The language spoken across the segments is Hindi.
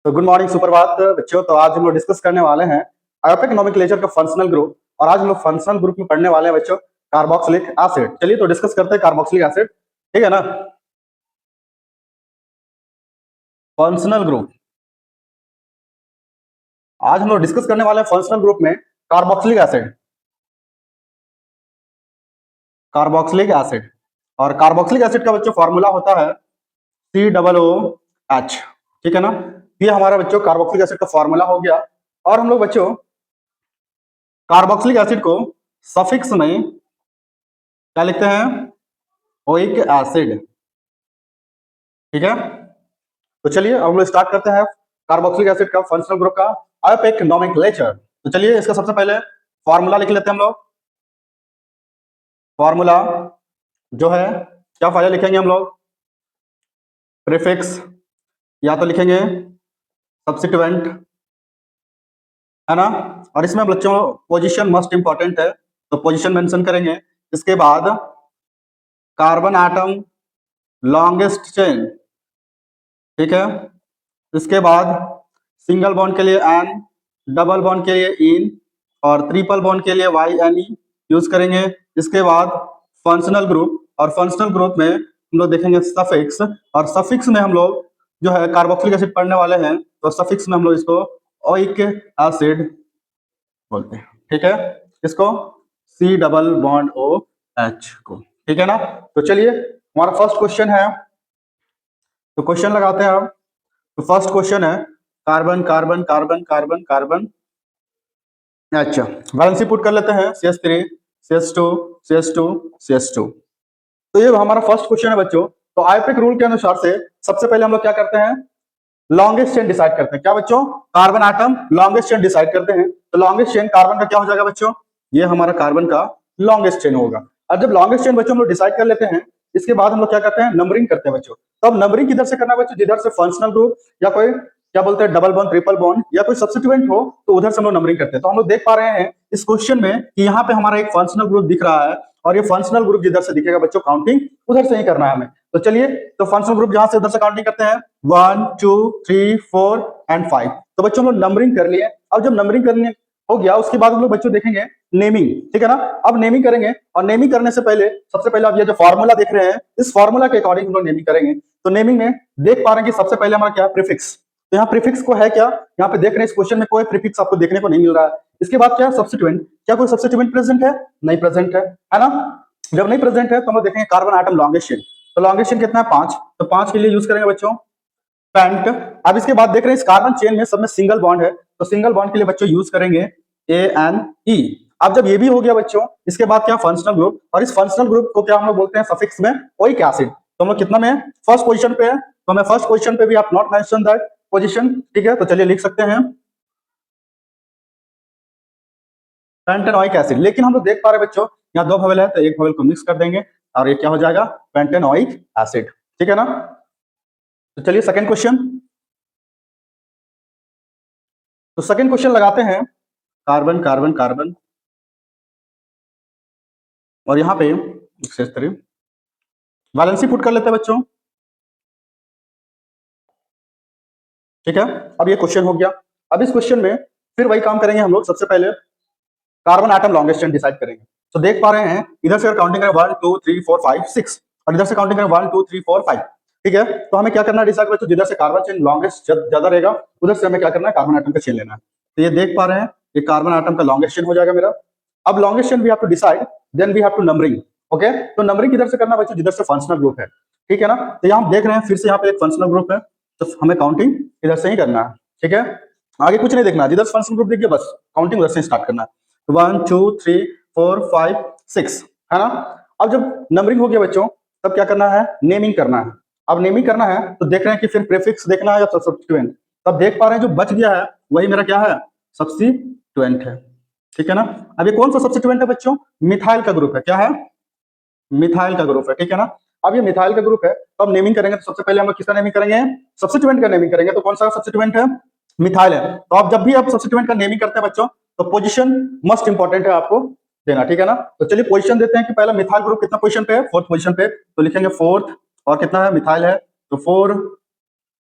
तो गुड मॉर्निंग, सुप्रभात बच्चों। तो आज हम लोग डिस्कस करने वाले हैं आयोपिक नोमेनक्लेचर का फंक्शनल ग्रुप। और आज हम लोग फंक्शनल ग्रुप में पढ़ने वाले हैं बच्चों कार्बोक्सिलिक एसिड। चलिए तो डिस्कस करते हैं कार्बोक्सिलिक एसिड, ठीक है ना। फंक्शनल ग्रुप आज हम लोग डिस्कस करने वाले हैं फंक्शनल ग्रुप में कार्बोक्सिलिक एसिड। कार्बोक्सिलिक एसिड और कार्बोक्सिलिक एसिड का बच्चों फॉर्मूला होता है COOH, ठीक है ना। ये हमारा बच्चों कार्बोक्सिलिक एसिड का फॉर्मूला हो गया। और हम लोग बच्चों कार्बोक्सिलिक एसिड को सफिक्स में क्या लिखते हैं? ओइक एसिड, ठीक है। तो चलिए अब हम लोग स्टार्ट करते हैं कार्बोक्सिलिक एसिड का फंक्शनल ग्रुप का आयोपिक नोमेनक्लेचर। तो चलिए इसका सबसे पहले फॉर्मूला लिख लेते हैं हम लोग। फॉर्मूला जो है क्या पहले लिखेंगे हम लोग? प्रीफिक्स या तो लिखेंगे सब्स्टिट्यूएंट, है ना। और इसमें बच्चों पोजीशन मस्ट इंपॉर्टेंट है, तो पोजीशन मेंशन करेंगे। इसके बाद कार्बन एटम लॉन्गेस्ट चेन, ठीक है। इसके बाद सिंगल बॉन्ड के लिए N, डबल बॉन्ड के लिए इन और ट्रिपल बॉन्ड के लिए YNE यूज करेंगे। इसके बाद फंक्शनल ग्रुप, और फंक्शनल ग्रुप में हम लोग देखेंगे सफिक्स, और सफिक्स में हम लोग जो है कार्बोक्सिलिक एसिड पढ़ने वाले हैं, तो सफिक्स में हम लोग इसको ओइक एसिड बोलते हैं, ठीक है। इसको C डबल बॉन्ड OH को, ठीक है ना। तो चलिए हमारा फर्स्ट क्वेश्चन है, तो क्वेश्चन लगाते हैं आप। तो फर्स्ट क्वेश्चन है carbon carbon carbon carbon carbon, अच्छा वैलेंसी पुट कर लेते हैं CH3 CH2 CH2 CH2। तो ये हमारा फर्स्ट क्वेश्चन है बच्चों। तो आयोपिक रूल के अनुसार से सबसे पहले हम लोग क्या करते हैं? लॉन्गेस्ट चेन डिसाइड करते हैं। क्या बच्चों? Carbon atom longest chain decide करते हैं। तो लॉन्गेस्ट चेन कार्बन का क्या हो जाएगा बच्चों? ये हमारा कार्बन का लॉन्गेस्ट चेन होगा। और जब लॉन्गेस्ट चेन बच्चों हम लोग डिसाइड कर लेते हैं, इसके बाद हम लोग क्या करते हैं? नंबरिंग करते हैं बच्चों। तो अब नंबरिंग किधर से करना है बच्चों? जिधर से फंक्शनल ग्रुप या कोई क्या बोलते हैं डबल बॉन्ड ट्रिपल बॉन्ड या कोई सब्स्टिट्यूएंट हो, तो उधर से हम लोग नंबरिंग करते हैं। तो हम लोग देख पा रहे हैं इस क्वेश्चन में कि यहाँ पे हमारा एक फंक्शनल ग्रुप दिख रहा है, और ये फंक्शनल ग्रुप जिधर से दिखेगा बच्चों काउंटिंग उधर से ही करना है हमें। तो चलिए तो फंक्शनल ग्रुप जहां से उधर से काउंटिंग करते हैं 1 2 3 4 एंड 5। तो बच्चों हम लोग नंबरिंग कर लिए। अब जब नंबरिंग करने हो गया उसके बाद हम लोग बच्चों देखेंगे नेमिंग, ठीक है ना। अब नेमिंग करेंगे, और नेमिंग करने से पहले सबसे पहले आप ये जो फॉर्मूला देख रहे हैं इस फॉर्मूला के अकॉर्डिंग हम लोग नेमिंग करेंगे। तो नेमिंग में देख पा रहे हैं कि सबसे पहले हमारा क्या है? प्रीफिक्स। तो यहाँ प्रीफिक्स को है क्या, यहाँ पे देख रहे हैं इस क्वेश्चन में कोई प्रीफिक्स आपको देखने को नहीं मिल रहा है। इसके बाद क्या है? सब्स्टिट्यूएंट। क्या कोई सब्स्टिट्यूएंट प्रेजेंट है? नहीं प्रेजेंट है ना। जब नहीं प्रेजेंट है तो हम लोग देखेंगे कार्बन आइटम लॉन्गेस्ट चेन। तो लॉन्गेस्ट चेन कितना है? 5। तो 5 के लिए यूज करेंगे बच्चों पेंट। अब इसके बाद देख रहे हैं इस कार्बन चेन में सब में सिंगल बॉन्ड है, तो सिंगल बॉन्ड के लिए बच्चों यूज करेंगे ANE। अब जब ये भी हो गया बच्चों, इसके बाद क्या? Functional group. और इस फंक्शनल ग्रुप को क्या हम लोग बोलते हैं सफिक्स में? Oic acid. तो हम लोग कितना में? फर्स्ट पोजीशन पे है। तो मैं फर्स्ट पोजीशन पे भी आप नॉट मेंशन दैट पोजीशन, ठीक है। तो चलिए लिख सकते हैं पेंटेनोइक एसिड। लेकिन हम लोग देख पा रहे हैं बच्चों यहाँ 2 बबल है, तो एक बबल को मिक्स कर देंगे और ये क्या हो जाएगा? पेंटेनोइक एसिड, ठीक है ना। तो चलिए सेकंड क्वेश्चन। तो सेकंड क्वेश्चन लगाते हैं कार्बन कार्बन कार्बन, और यहाँ पे वैलेंसी पुट कर लेते हैं बच्चों, ठीक है। अब ये क्वेश्चन हो गया। अब इस क्वेश्चन में फिर वही काम करेंगे हम लोग। सबसे पहले carbon atom longest chain decide करेंगे। तो देख पा रहे हैं इधर से काउंटिंग करें 1 2 3 4 5 6, और इधर से काउंटिंग करें 1 2 3 4 5, ठीक है। तो हमें क्या करना है डिसाइड बच्चों? जिधर से कार्बन चेन लॉन्गेस्ट ज्यादा रहेगा उधर से हमें क्या करना है? कार्बन एटम का चेन लेना है। तो ये देख पा रहे हैं ये कार्बन एटम का लॉन्गेस्ट चेन हो जाएगा मेरा। अब longest chain we have to decide, then we have to numbering, okay. तो नंबरिंग किधर से करना बच्चों? जिधर से फंक्शनल ग्रुप है, ठीक है ना। तो यहाँ हम देख रहे हैं फिर से यहाँ पे एक फंक्शनल ग्रुप है, तो हमें काउंटिंग इधर से ही करना है, ठीक है। आगे कुछ नहीं देखना, जिधर फंक्शनल ग्रुप दिख गया बस काउंटिंग उधर से स्टार्ट करना है। 1 2 3 4 5 6, है ना। अब जब नंबरिंग हो गया बच्चों तब क्या करना है? नेमिंग करना है। अब नेमिंग करना है तो देख रहे हैं कि फिर प्रीफिक्स देखना है या सब्स्टिट्यूएंट। तब देख पा रहे हैं जो बच गया है वही मेरा क्या है? सब्स्टिट्यूएंट है, ठीक है ना। अब ये कौन सा सब्स्टिट्यूएंट है बच्चों? मिथाइल का ग्रुप है। क्या है? मिथाइल का ग्रुप है, ठीक है ना। अब ये मिथाइल का ग्रुप है, तो अब नेमिंग करेंगे तो सबसे पहले हम लोग किसका नेमिंग करेंगे? सब्स्टिट्यूएंट का नेमिंग करेंगे। तो कौन सा सब्स्टिट्यूएंट है? मिथाइल है। तो आप जब भी आप सब्स्टिट्यूएंट का नेमिंग करते हैं बच्चों तो पोजीशन मस्ट इंपॉर्टेंट है आपको देना, ठीक है ना। तो चलिए पोजीशन देते हैं कि पहला मिथाइल ग्रुप कितना पोजीशन पे है? 4th पोजीशन पे। तो लिखेंगे 4th, और कितना है? मिथाइल है, तो 4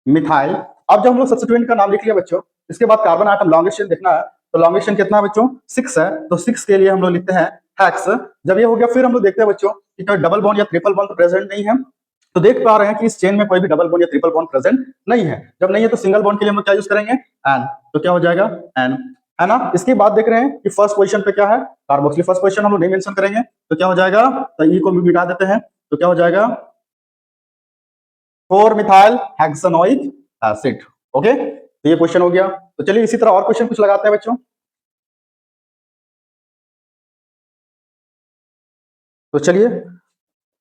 मिथाइल। अब जब हम लोग सब्स्टिट्यूएंट का नाम लिख लिया बच्चों, इसके बाद कार्बन आटम लॉन्गेस्ट चेन देखना है, तो लॉन्गेस्ट चेन कितना है बच्चों 6 है, तो 6 के लिए हम लोग लिखते हैं हेक्स। जब ये हो गया फिर हम लोग देखते हैं बच्चों कि कोई डबल बॉन्ड या ट्रिपल बॉन्ड तो प्रेजेंट नहीं है, तो देख पा रहे हैं कि इस चेन में कोई भी डबल बॉन्ड या ट्रिपल बॉन्ड प्रेजेंट नहीं है। जब नहीं है तो सिंगल बॉन्ड के लिए हम लोग क्या यूज करेंगे एन, तो क्या हो जाएगा एन, है ना। इसके बाद देख रहे हैं कि फर्स्ट पोजीशन पे क्या है कार्बोक्सिल, फर्स्ट पोजीशन हम लोग नहीं मेंशन करेंगे, तो क्या हो जाएगा, तो ई को भी मिटा देते हैं, तो क्या हो जाएगा 4 मिथाइल हेक्सानोइक एसिड। ओके, तो ये क्वेश्चन हो गया। तो चलिए इसी तरह और क्वेश्चन कुछ लगाते हैं बच्चों। तो चलिए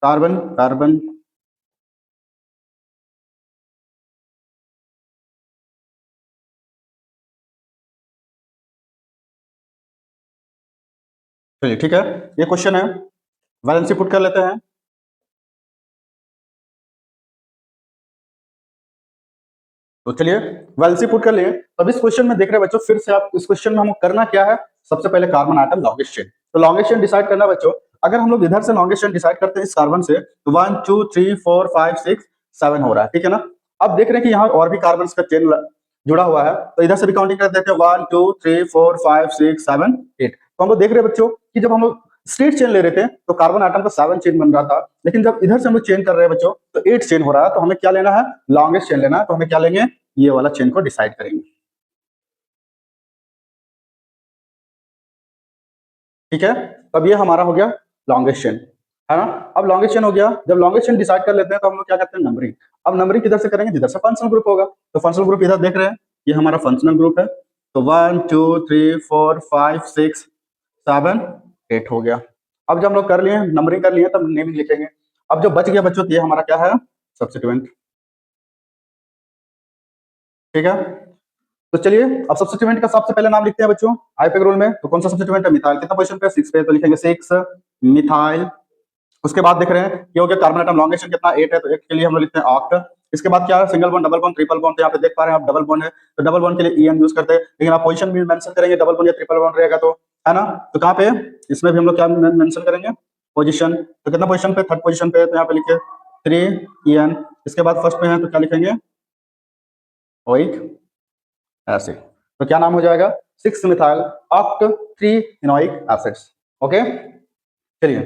कार्बन कार्बन चलिए ठीक है, ये क्वेश्चन है, वैलेंसी पुट कर लेते हैं। तो चलिए वैलेंसी पुट कर लिए। तो अब इस क्वेश्चन में देख रहे हैं बच्चों, फिर से आप इस क्वेश्चन में हम करना क्या है, सबसे पहले कार्बन आटम लॉन्गेस्ट चेन, तो लॉन्गेस्ट चेन डिसाइड करना बच्चों। अगर हम लोग इधर से लॉन्गेस्ट चेन डिसाइड करते हैं इस कार्बन से, तो 1 2 3 4 5 6 7 हो रहा है, ठीक है ना। अब देख रहे हैं कि यहाँ और भी कार्बन का चेन जुड़ा हुआ है, तो इधर से भी काउंटिंग कर देते हैं 1 2 3 4 5 6 7 8। तो हम लोग देख रहे हैं बच्चों कि जब हम लोग स्ट्रेट चेन ले रहे थे तो कार्बन आटम का 7 चेन बन रहा था, लेकिन जब इधर से हम लोग चेन कर रहे हैं बच्चों तो 8 चेन हो रहा है, तो हमें क्या लेना है लॉन्गेस्ट चेन लेना है, तो हमें क्या लेंगे ये वाला चेन को डिसाइड करेंगे, ठीक है। अब ये हमारा हो गया लॉन्गेस्ट चेन, है ना। अब लॉन्गेस्ट चेन हो गया, जब लॉन्गेस्ट चेन डिसाइड कर लेते हैं तो हम लोग क्या करते हैं नंबरिंग। अब नंबरिंग किधर से करेंगे, जिधर से फंक्शनल ग्रुप होगा, तो फंक्शनल ग्रुप इधर देख रहे हैं, ये हमारा फंक्शनल ग्रुप है, तो 1 2 3 4 5 6 7 8 हो गया। अब जब हम लोग कर लिए नंबरिंग कर लिए तब नेमिंग लिखेंगे। अब जो बच गया बच्चों ये हमारा क्या है सब्स्टिट्यूएंट, ठीक है। तो चलिए अब सब्स्टिट्यूएंट का सबसे पहले नाम लिखते हैं बच्चों आईपैक रूल में, तो कौन सा सब्स्टिट्यूएंट है मिथाइल, कितना पोजीशन पे 6 पे, तो लिखेंगे 6 मिथाइल। उसके बाद देख रहे हैं ये हो गया कार्बन आटम लॉन्गेस्ट कितना 8 है, तो 8 के लिए हम लोग लिखते हैं ऑक्ट। इसके बाद क्या है single bond double bond triple bond, तो यहाँ पे देख पा रहे हैं आप डबल बॉन्ड है, तो डबल बॉन्ड के लिए ईएन यूज करते हैं, लेकिन आप पोजीशन भी मेंशन करेंगे डबल बॉन्ड या ट्रिपल बॉन्ड रहेगा तो, है ना। तो कहाँ पे इसमें भी हम लोग क्या मेंशन करेंगे पोजीशन, तो कितना पोजीशन पे थर्ड पोजीशन पे, तो यहाँ पे लिखे 3 ईएन। इसके बाद फर्स्ट पे है तो क्या लिखेंगे ओइक एसिड, तो क्या नाम हो जाएगा 6 मिथाइल ऑक्ट 3 इनोइक एसिड्स। ओके, चलिए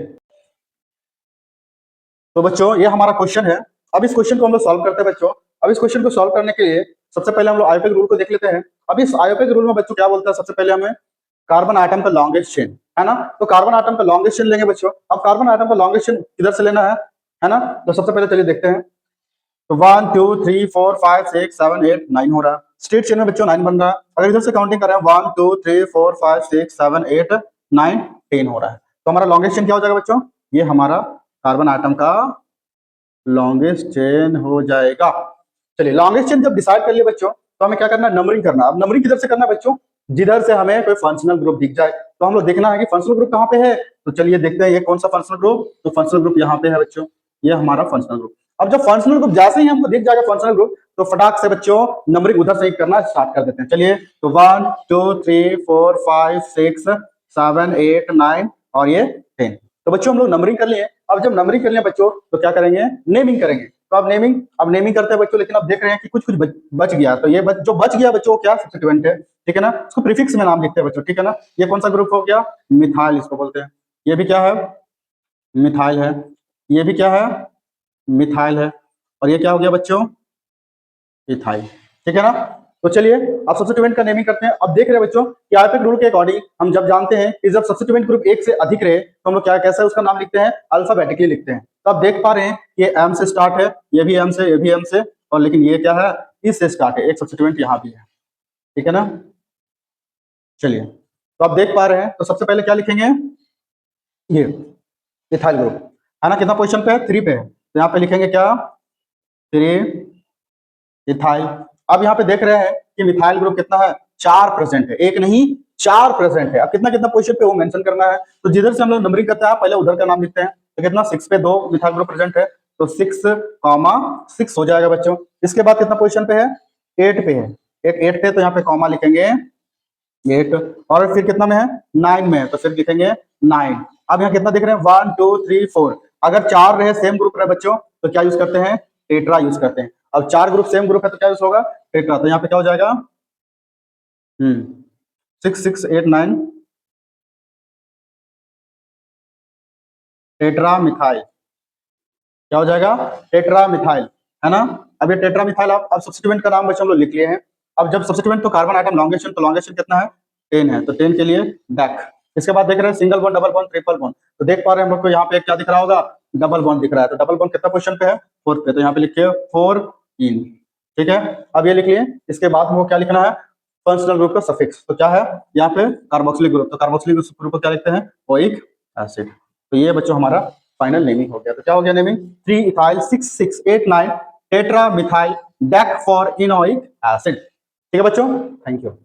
तो बच्चों ये हमारा क्वेश्चन है। अब इस क्वेश्चन को हम लोग सॉल्व करते हैं बच्चों। अब इस क्वेश्चन को सॉल्व करने के लिए सबसे पहले हम लोग आयोपेक रूल को देख लेते हैं। अब इस आयोपेक रूल में बच्चों क्या बोलता है, सबसे पहले हमें कार्बन आटम का लॉन्गेस्ट चेन, है ना, तो कार्बन आटम का लॉन्गेस्ट चेन लेंगे बच्चों। अब कार्बन आटम का लॉन्गेस्ट चेन किधर से लेना है ना, तो सबसे पहले चलिए देखते हैं। तो 1 2 3 4 5 6 7 8 9 हो रहा है, स्ट्रेट चेन में बच्चों 9 बन रहा है। अगर इधर से काउंटिंग करें 1 2 3 4 5 6 7 8 9 10 हो रहा है, तो हमारा लॉन्गेस्ट चेन क्या हो जाएगा बच्चों, ये हमारा कार्बन आटम का लॉन्गेस्ट चेन हो जाएगा। चलिए लॉन्गेस्ट चेन जब डिसाइड कर लिए बच्चों तो हमें क्या करना है नंबरिंग करना। अब नंबरिंग किधर से करना है बच्चों, जिधर से हमें कोई फंक्शनल ग्रुप दिख जाए, तो हम लोग देखना है कि फंक्शनल ग्रुप कहाँ पे है, तो चलिए देखते हैं ये कौन सा फंक्शनल ग्रुप, तो फंक्शनल ग्रुप यहाँ पे है बच्चों, ये हमारा फंक्शनल ग्रुप। अब जब फंक्शनल ग्रुप जैसे ही हमको दिख जाएगा फंक्शनल ग्रुप, तो फटाक से बच्चों नंबरिंग उधर से ही करना स्टार्ट कर देते हैं। चलिए तो 1 2 3 4 5 6 7 8 9 और ये 10, तो बच्चों हम लोग नंबरिंग कर लिए। अब जब नंबरिंग कर लिए बच्चों तो क्या करेंगे नेमिंग करेंगे। तो अब नेमिंग करते हैं बच्चों, लेकिन अब देख रहे हैं कि कुछ कुछ बच गया, तो ये जो बच गया बच्चों क्या सब्स्टिट्यूएंट है, ठीक है ना, इसको प्रीफिक्स में नाम लिखते हैं बच्चों, ठीक है ना। ये कौन सा ग्रुप हो गया मिथाइल इसको बोलते हैं, ये भी क्या है मिथाइल है, ये भी क्या है मिथाइल है, और ये क्या हो गया बच्चों इथाइल, ठीक है ना। तो चलिए अब सब्स्टिट्यूएंट का नेमिंग करते हैं। अब देख रहे हैं बच्चों कि आयोपेक रूल के अकॉर्डिंग हम जब जानते हैं कि जब सब्स्टिट्यूएंट ग्रुप एक से अधिक रहे तो हम लोग क्या कैसे उसका नाम लिखते हैं अल्फाबेटिकली लिखते हैं। तो आप देख पा रहे हैं कि ये एम से स्टार्ट है, ये भी एम से, ये भी एम से, और लेकिन ये क्या है इस से स्टार्ट है, एक सब्स्टिट्यूएंट यहाँ भी है, ठीक है ना। चलिए तो आप देख पा रहे हैं, तो सबसे पहले क्या लिखेंगे ये इथाइल ग्रुप, है ना, कितना पोजीशन पे है 3 पे है, तो यहाँ पे लिखेंगे क्या 3 इथाइल। अब यहाँ पे देख रहे हैं कि मिथाइल ग्रुप कितना है 4 प्रेजेंट है, एक नहीं 4 प्रेजेंट है। अब कितना कितना पोजीशन पे वो मेंशन करना है, तो जिधर से हम लोग नंबरिंग करते हैं पहले उधर का नाम लिखते हैं। तो कितना 6 पे 2 मिथाइल ग्रुप प्रेजेंट है, तो 6 हो जाएगा बच्चों। इसके बाद कितना पोजीशन पे है 8 पे है, एक 8 पे, तो यहाँ पे कॉमा लिखेंगे 8, और फिर कितना में है 9 में है, तो फिर लिखेंगे 9। अब यहाँ कितना देख रहे हैं 1 2 3 4, अगर 4 रहे सेम ग्रुप रहे बच्चों तो क्या यूज करते हैं टेट्रा यूज करते हैं। अब 4 ग्रुप सेम ग्रुप है तो क्या यूज होगा, टेट्रा। तो यहाँ पे क्या हो जाएगा 6689 टेट्रा मिथाइल, क्या हो जाएगा टेट्रा मिथाइल, है ना। अब ये टेट्रा मिथाइल आप अब सब्स्टिट्यूएंट का नाम बच्चों हम लोग लिख लिए हैं। अब जब सब्स्टिट्यूएंट तो कार्बन आइटम लॉन्गेशन, तो लॉन्गेशन कितना है 10 है, तो 10 के लिए बैक। इसके बाद देख रहे हैं single bond, double bond, triple bond. तो देख पा रहे हैं हम लोग को यहाँ पे क्या दिख रहा होगा, डबल बॉन्ड दिख रहा है। तो डबल बॉन्ड कितना पोजीशन पे है 4th पे, तो यहाँ पे लिखिए 4 इन, ठीक है। अब ये लिख लिए। इसके बाद हमको क्या लिखना है फंक्शनल ग्रुप का सफिक्स, तो क्या है यहाँ पे कार्बोक्सिलिक ग्रुप, तो कार्बोक्सिलिक ग्रुप को क्या लिखते हैं ओइक एसिड। तो ये बच्चों हमारा फाइनल नेमिंग हो गया। तो क्या हो गया naming 3 ethyl 6689 tetra methyl dec four enoic acid. ठीक है बच्चों, थैंक यू।